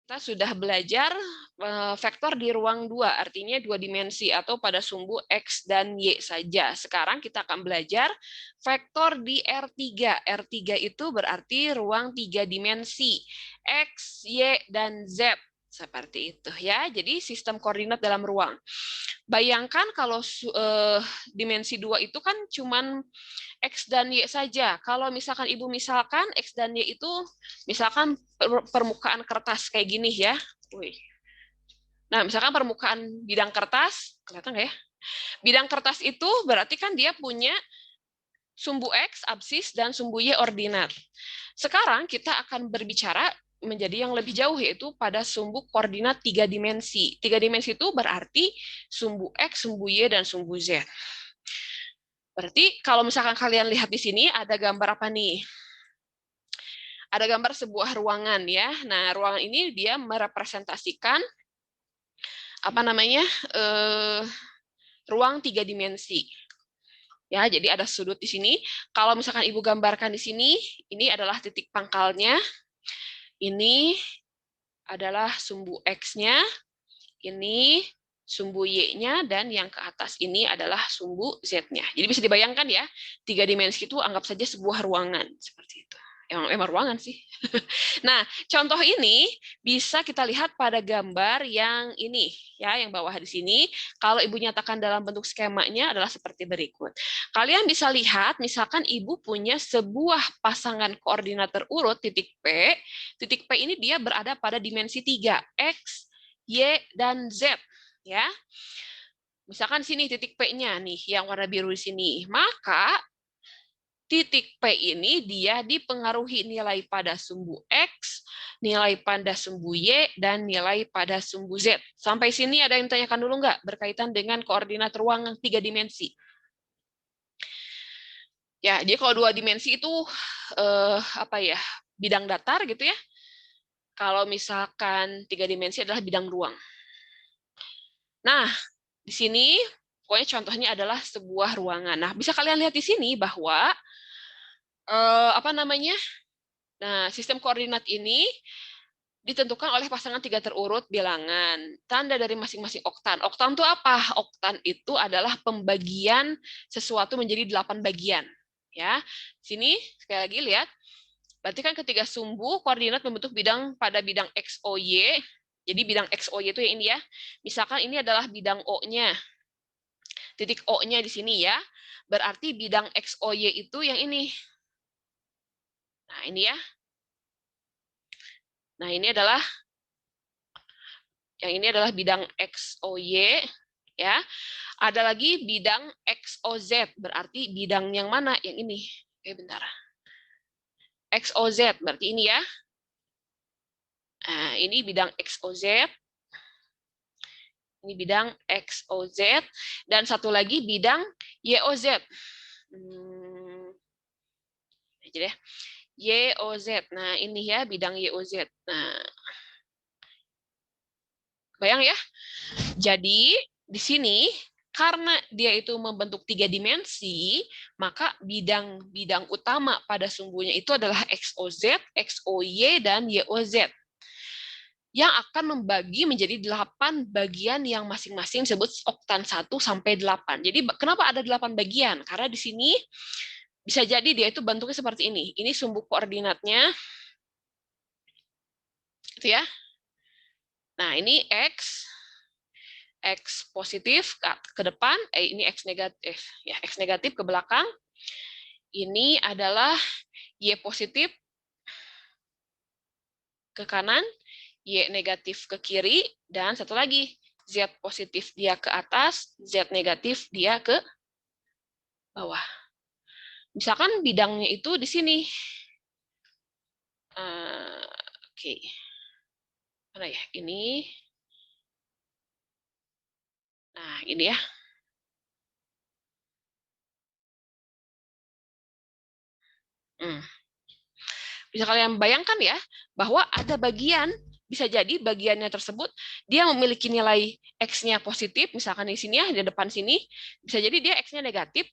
Kita sudah belajar vektor di ruang 2, artinya 2 dimensi atau pada sumbu X dan Y saja. Sekarang kita akan belajar vektor di R3. R3 itu berarti ruang 3 dimensi, X, Y, dan Z. Seperti itu ya. Jadi sistem koordinat dalam ruang. Bayangkan kalau dimensi 2 itu kan cuman X dan Y saja. Kalau misalkan Ibu misalkan X dan Y itu misalkan permukaan kertas kayak gini ya. Nah, misalkan permukaan bidang kertas, kelihatan nggak ya? Bidang kertas itu berarti kan dia punya sumbu X, absis, dan sumbu Y ordinat. Sekarang kita akan berbicara menjadi yang lebih jauh, yaitu pada sumbu koordinat 3 dimensi. 3 dimensi itu berarti sumbu X, sumbu Y, dan sumbu Z. Berarti kalau misalkan kalian lihat di sini ada gambar apa nih? Ada gambar sebuah ruangan ya. Nah, ruangan ini dia merepresentasikan apa namanya? Ruang 3 dimensi. Ya, jadi ada sudut di sini. Kalau misalkan Ibu gambarkan di sini, ini adalah titik pangkalnya. Ini adalah sumbu X-nya. Ini sumbu Y-nya, dan yang ke atas ini adalah sumbu Z-nya. Jadi bisa dibayangkan ya, 3 dimensi itu anggap saja sebuah ruangan. Seperti itu. Emang ruangan sih. Nah, contoh ini bisa kita lihat pada gambar yang ini, ya, yang bawah di sini. Kalau Ibu nyatakan dalam bentuk skemanya adalah seperti berikut. Kalian bisa lihat, misalkan Ibu punya sebuah pasangan koordinat terurut, titik P. Titik P ini dia berada pada dimensi 3, X, Y, dan Z. Ya, misalkan sini titik P-nya nih, yang warna biru di sini. Maka titik P ini dia dipengaruhi nilai pada sumbu X, nilai pada sumbu Y, dan nilai pada sumbu Z. Sampai sini ada yang tanyakan dulu nggak berkaitan dengan koordinat ruang 3 dimensi? Ya, jadi kalau 2 dimensi itu apa ya? Bidang datar gitu ya. Kalau misalkan 3 dimensi adalah bidang ruang. Nah, di sini pokoknya contohnya adalah sebuah ruangan. Nah, bisa kalian lihat di sini bahwa apa namanya? Nah, sistem koordinat ini ditentukan oleh pasangan 3 terurut bilangan. Tanda dari masing-masing oktan. Oktan itu apa? Oktan itu adalah pembagian sesuatu menjadi 8 bagian. Ya, sini sekali lagi lihat. Berarti kan ketiga sumbu koordinat membentuk bidang pada bidang X, O, Y. Jadi bidang X, O, Y itu yang ini ya. Misalkan ini adalah bidang O-nya. Titik O-nya di sini ya. Berarti bidang X, O, Y itu yang ini. Nah, ini ya. Nah, ini adalah bidang X, O, Y, ya. Ada lagi bidang X, O, Z, berarti bidang yang mana? Yang ini. Bentar. X, O, Z, berarti ini ya. Nah, ini bidang X, O, Z. Ini bidang X, O, Z. Dan satu lagi bidang Y, O, Z. Jadi ya. Y, O, Z. Nah, ini ya bidang Y, O, Z. Nah, bayang ya. Jadi, di sini karena dia itu membentuk 3 dimensi, maka bidang-bidang utama pada sumbunya itu adalah XOZ, XOY, dan YOZ. Yang akan membagi menjadi 8 bagian yang masing-masing disebut oktan 1 sampai 8. Jadi kenapa ada 8 bagian? Karena di sini bisa jadi dia itu bentuknya seperti ini. Ini sumbu koordinatnya. Itu ya. Nah, ini X positif ke depan, ini X negatif, ya X negatif ke belakang. Ini adalah Y positif ke kanan, Y negatif ke kiri, dan satu lagi Z positif dia ke atas, Z negatif dia ke bawah. Misalkan bidangnya itu di sini. Oke. Mana ya? Ini. Nah, ini ya. Bisa kalian bayangkan ya, bahwa ada bagian, bisa jadi bagiannya tersebut, dia memiliki nilai X-nya positif, misalkan di sini ya, di depan sini, bisa jadi dia X-nya negatif,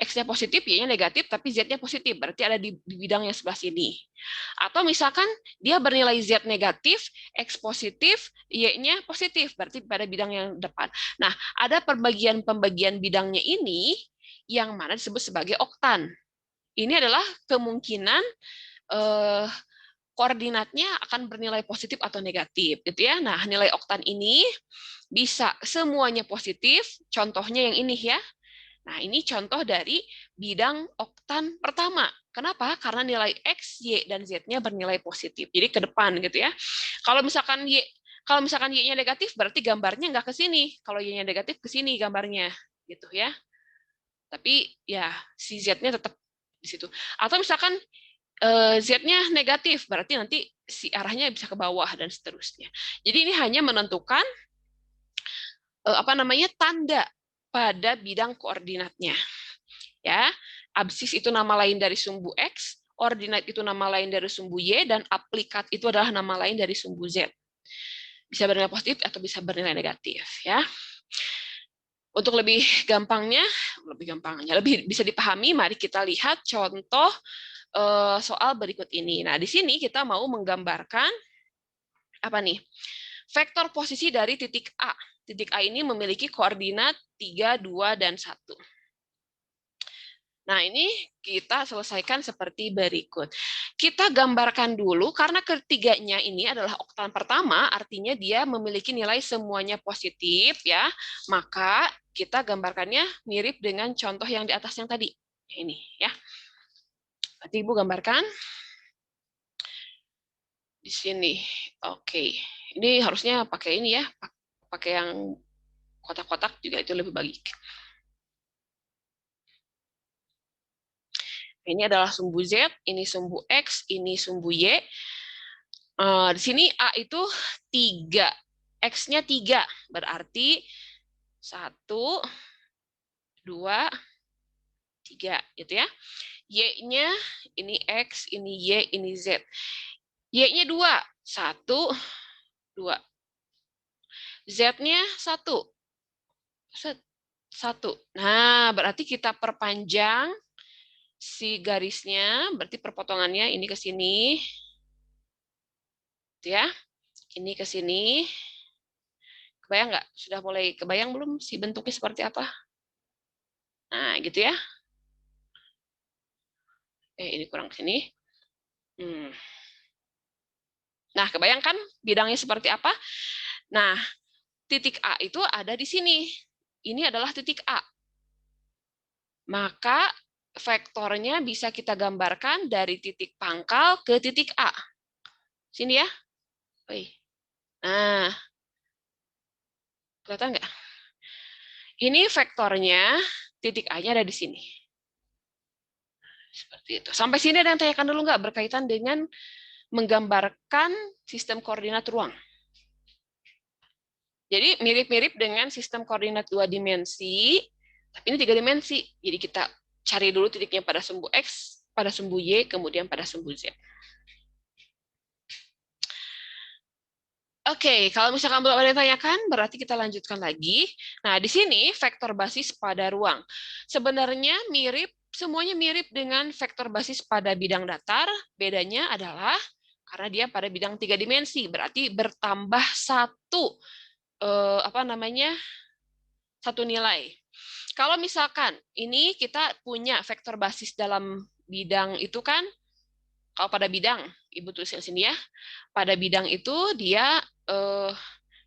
X-nya positif, Y-nya negatif, tapi Z-nya positif, berarti ada di bidang yang sebelah sini. Atau misalkan dia bernilai Z negatif, X positif, Y-nya positif, berarti pada bidang yang depan. Nah, ada pembagian bidangnya ini yang mana disebut sebagai oktan. Ini adalah kemungkinan koordinatnya akan bernilai positif atau negatif, gitu ya. Nah, nilai oktan ini bisa semuanya positif, contohnya yang ini ya. Nah, ini contoh dari bidang oktan pertama. Kenapa? Karena nilai X, Y, dan Z-nya bernilai positif. Jadi ke depan gitu ya. Kalau misalkan Y-nya negatif, berarti gambarnya nggak ke sini. Kalau Y-nya negatif, ke sini gambarnya. Gitu ya. Tapi ya si Z-nya tetap di situ. Atau misalkan Z-nya negatif, berarti nanti si arahnya bisa ke bawah dan seterusnya. Jadi ini hanya menentukan tanda pada bidang koordinatnya. Ya, absis itu nama lain dari sumbu X, ordinat itu nama lain dari sumbu Y, dan aplikat itu adalah nama lain dari sumbu Z. Bisa bernilai positif atau bisa bernilai negatif. Ya. Untuk lebih gampangnya, lebih bisa dipahami, mari kita lihat contoh soal berikut ini. Nah, di sini kita mau menggambarkan apa nih? Vektor posisi dari titik A. Titik A ini memiliki koordinat 3, 2, dan 1. Nah, ini kita selesaikan seperti berikut. Kita gambarkan dulu, karena ketiganya ini adalah oktan pertama, artinya dia memiliki nilai semuanya positif, ya. Maka kita gambarkannya mirip dengan contoh yang di atas yang tadi. Ini, ya. Nanti Ibu gambarkan di sini. Oke. Ini harusnya pakai ini ya, pakai yang kotak-kotak juga itu lebih baik. Ini adalah sumbu Z, ini sumbu X, ini sumbu Y. Di sini A itu 3, X-nya 3, berarti 1, 2, 3, gitu ya. Y-nya ini X, ini Y, ini Z. Y-nya 2, 1, 2. Z-nya 1, 1. Nah, berarti kita perpanjang si garisnya, berarti perpotongannya ini ke sini, ya. Ini ke sini. Kebayang nggak? Sudah mulai kebayang belum si bentuknya seperti apa? Nah, gitu ya. Ini kurang ke sini. Nah, kebayangkan bidangnya seperti apa? Nah, titik A itu ada di sini. Ini adalah titik A. Maka vektornya bisa kita gambarkan dari titik pangkal ke titik A. Sini ya. Nah, kelihatan nggak? Ini vektornya, titik A-nya ada di sini. Seperti itu. Sampai sini ada yang tanyakan dulu nggak berkaitan dengan menggambarkan sistem koordinat ruang? Jadi mirip-mirip dengan sistem koordinat 2 dimensi, tapi ini 3 dimensi. Jadi kita cari dulu titiknya pada sumbu X, pada sumbu Y, kemudian pada sumbu Z. Oke, kalau misalkan belum ada yang tanyakan, berarti kita lanjutkan lagi. Nah, di sini vektor basis pada ruang. Sebenarnya semuanya mirip dengan vektor basis pada bidang datar. Bedanya adalah karena dia pada bidang 3 dimensi, berarti bertambah satu satu nilai. Kalau misalkan ini kita punya vektor basis dalam bidang itu kan, kalau pada bidang, Ibu tulis di sini ya, pada bidang itu dia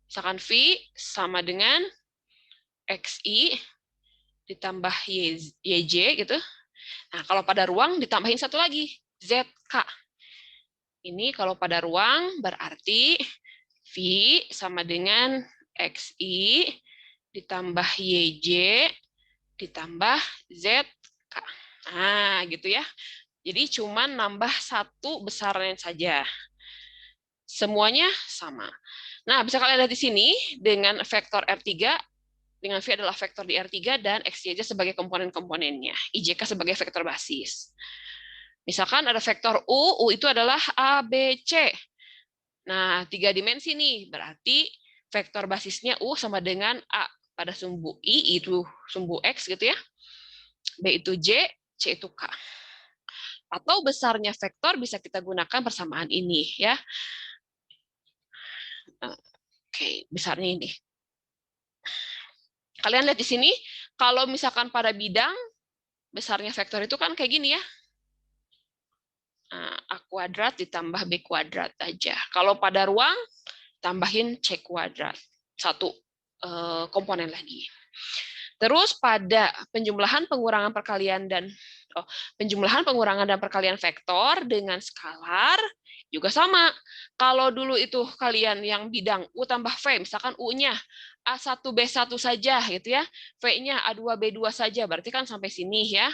misalkan V sama dengan XI ditambah YJ gitu. Nah, kalau pada ruang ditambahin satu lagi, ZK. Ini kalau pada ruang berarti V sama dengan XI ditambah YJ ditambah ZK. Nah, gitu ya. Jadi cuma nambah satu besarnya saja. Semuanya sama. Nah, bisa kalian lihat di sini dengan vektor R3, dengan V adalah vektor di R3 dan XYZ sebagai komponen-komponennya. IJK sebagai vektor basis. Misalkan ada vektor U itu adalah A, B, C. Nah, 3 dimensi nih, berarti vektor basisnya U sama dengan A. Pada sumbu I itu sumbu X gitu ya. B itu J, C itu K. Atau besarnya vektor bisa kita gunakan persamaan ini ya. Oke, besarnya ini. Kalian lihat di sini, kalau misalkan pada bidang, besarnya vektor itu kan kayak gini ya. A kuadrat ditambah B kuadrat aja. Kalau pada ruang, tambahin C kuadrat. Satu komponen lagi. Terus pada penjumlahan, pengurangan, perkalian, dan penjumlahan, pengurangan, dan perkalian vektor dengan skalar juga sama. Kalau dulu itu kalian yang bidang U tambah V, misalkan U-nya A1B1 saja gitu ya, V-nya A2B2 saja, berarti kan sampai sini ya.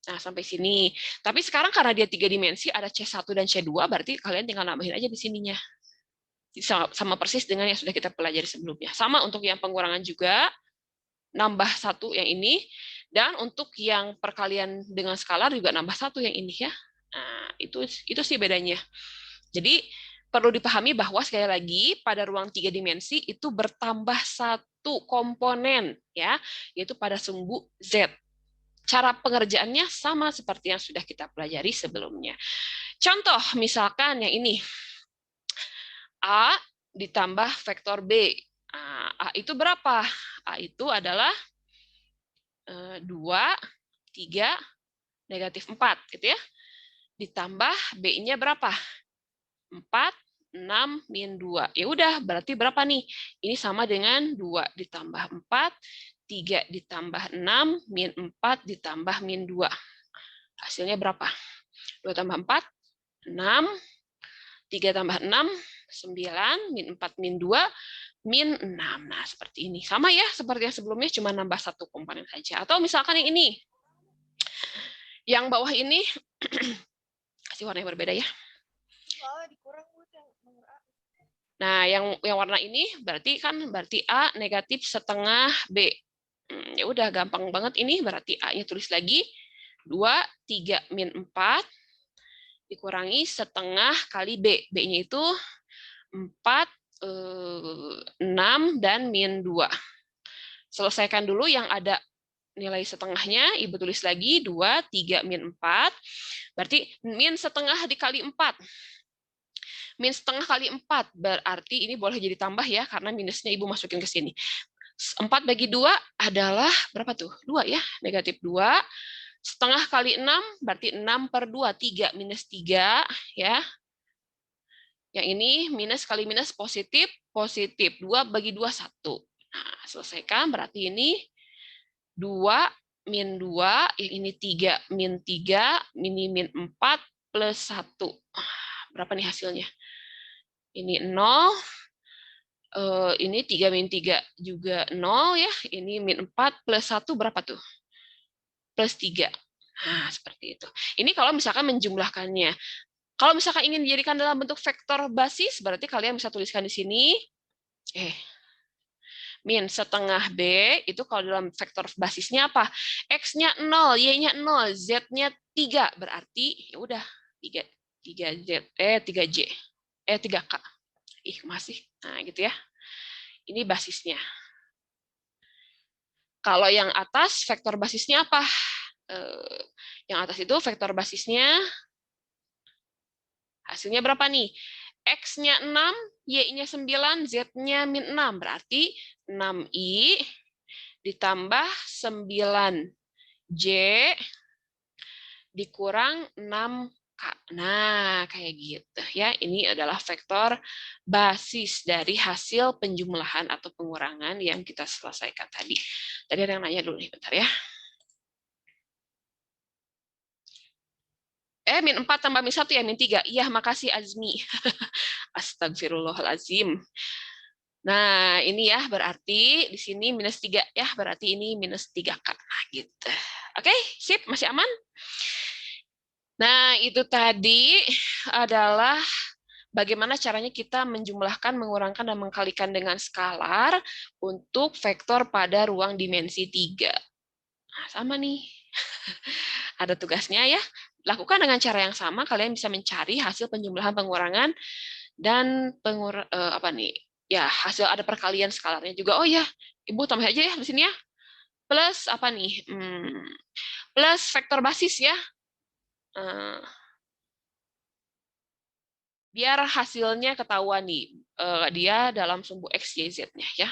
Nah, sampai sini. Tapi sekarang karena dia 3 dimensi, ada C1 dan C2, berarti kalian tinggal nambahin aja di sininya. Sama persis dengan yang sudah kita pelajari sebelumnya. Sama untuk yang pengurangan juga, nambah satu yang ini, dan untuk yang perkalian dengan skalar juga nambah satu yang ini ya. Nah, itu sih bedanya. Jadi perlu dipahami bahwa sekali lagi pada ruang 3 dimensi itu bertambah satu komponen ya, yaitu pada sumbu Z. Cara pengerjaannya sama seperti yang sudah kita pelajari sebelumnya. Contoh misalkan yang ini. A ditambah vektor B. A itu berapa? A itu adalah 2, 3, negatif 4 gitu ya. Ditambah B-nya berapa? 4, 6, min 2. Ya udah, berarti berapa nih? Ini sama dengan 2 ditambah 4, 3 ditambah 6, min 4 ditambah min 2. Hasilnya berapa? 2 tambah 4, 6, 3 tambah 6, 9, min 4, min 2, min 6. Nah, seperti ini. Sama ya, seperti yang sebelumnya, cuma nambah satu komponen saja. Atau misalkan yang ini. Yang bawah ini, kasih warna yang berbeda ya. Nah, yang warna ini berarti A negatif setengah B. Ya udah, gampang banget ini. Berarti A-nya tulis lagi. 2, 3, min 4, dikurangi setengah kali B. B-nya itu 4, 6, dan min 2. Selesaikan dulu yang ada nilai setengahnya, Ibu tulis lagi 2, 3, min 4. Berarti min setengah dikali 4. Min setengah kali 4, berarti ini boleh jadi tambah ya, karena minusnya Ibu masukin ke sini. 4 bagi 2 adalah, berapa tuh? 2 ya, negatif 2. Setengah kali 6, berarti 6 per 2, 3, minus 3. Ya. Yang ini minus kali minus positif, positif. 2 bagi 2, 1. Nah, selesaikan, berarti ini 2 min 2, yang ini 3 min 3, ini min 4 plus 1. Berapa nih hasilnya? Ini 0, ini 3 min 3 juga 0 ya, ini min 4 plus 1 berapa tuh? Plus 3. Nah, seperti itu. Ini kalau misalkan menjumlahkannya. Kalau misalkan ingin dijadikan dalam bentuk vektor basis, berarti kalian bisa tuliskan di sini, min setengah B, itu kalau dalam vektor basisnya apa? X-nya 0, Y-nya 0, Z-nya 3, berarti ya udah 3Z, 3J, 3K. Masih. Nah, gitu ya. Ini basisnya. Kalau yang atas, vektor basisnya apa? Yang atas itu vektor basisnya, hasilnya berapa nih? X-nya 6, Y-nya 9, Z-nya min 6. Berarti 6I ditambah 9J dikurang 6K. Nah, kayak gitu ya. Ini adalah vektor basis dari hasil penjumlahan atau pengurangan yang kita selesaikan tadi. Tadi ada yang nanya dulu nih, bentar ya. Min 4 tambah min 1 ya, min 3. Iya, makasih Azmi. Astagfirullahaladzim. Nah, ini ya, berarti di sini minus 3 ya, berarti ini minus 3K. Nah, gitu. Oke, sip, masih aman? Nah, itu tadi adalah bagaimana caranya kita menjumlahkan, mengurangkan, dan mengkalikan dengan skalar untuk vektor pada ruang dimensi 3. Nah, sama nih. Ada tugasnya ya. Lakukan dengan cara yang sama, kalian bisa mencari hasil penjumlahan, pengurangan, dan hasil ada perkalian skalarnya juga. Oh ya, Ibu tambah aja ya di sini ya. plus apa nih? Plus vektor basis ya. Eh, biar hasilnya ketahuan nih, dia dalam sumbu X, Y, Z-nya ya.